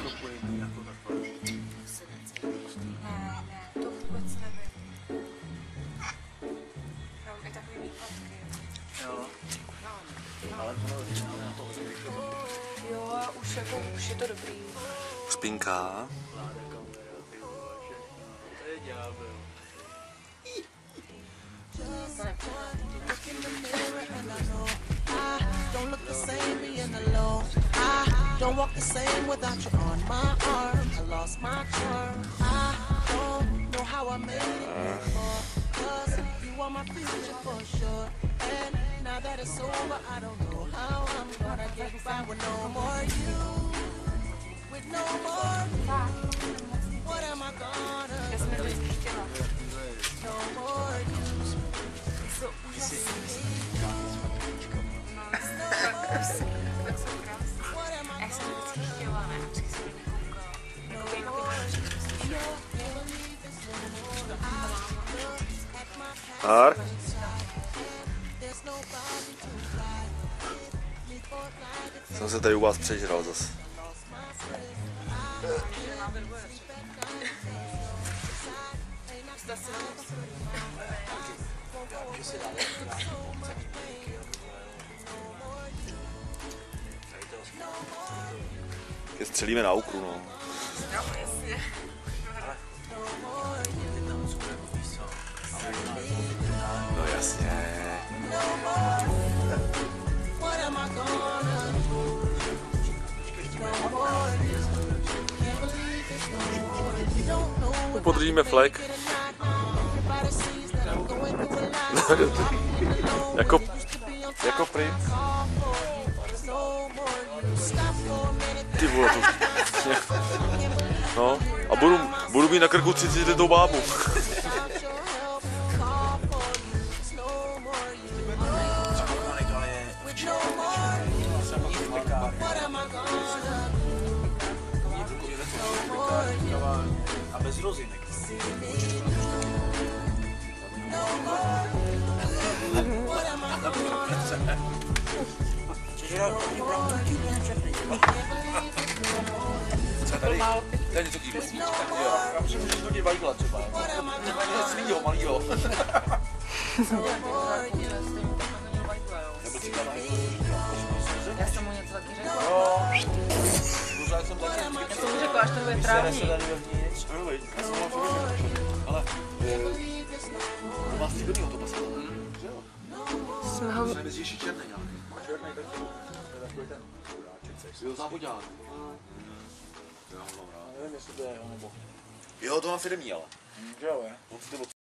propojení jako takhle. Ne, to vůbec nevím. Mám i takový výpadky. Jo. No. Ale to nevím, na to Jo, a už je to dobrý. Spinka. To je ďábel. Don't look the same being alone. I don't walk the same without you on my arm. I lost my charm. I don't know how I made it before. 'Cause you are my future for sure. And now that it's over, I don't know how I'm gonna get by with no more you. With no more. What am I gonna Já jsem vždycky chtěla. do? No more you. Jsou úžasný. No, tak jsou krásný. A já jsem vždycky chtěla, ne? Vždycky jsem nekoukala. Takový Har? Jsem se tady u vás přežral zase. Je střelíme na ukru, no. No jasně. Podržíme flek. jako princ. Ty vole, to... No, a budu mít na krku 30letou bábu. A bez rozinek. Co tady? To je něco kýho. Jo, já myslím, že to hodně vajídla třeba. Svýho, malýho. Nebo cíka na Já jsem mu něco taky řekla. jo. Já jsem mu řekla, až to bude trávník. Ale to má stříbrnýho to pasalo. Jsme ho... To je bezdější černý nějaký. Černý taky. To je takový ten chudáček. Jo, závodák. Já nevím, jestli to je jeho nebo... Jo, to má firmní, ale. Že jo, je. On si to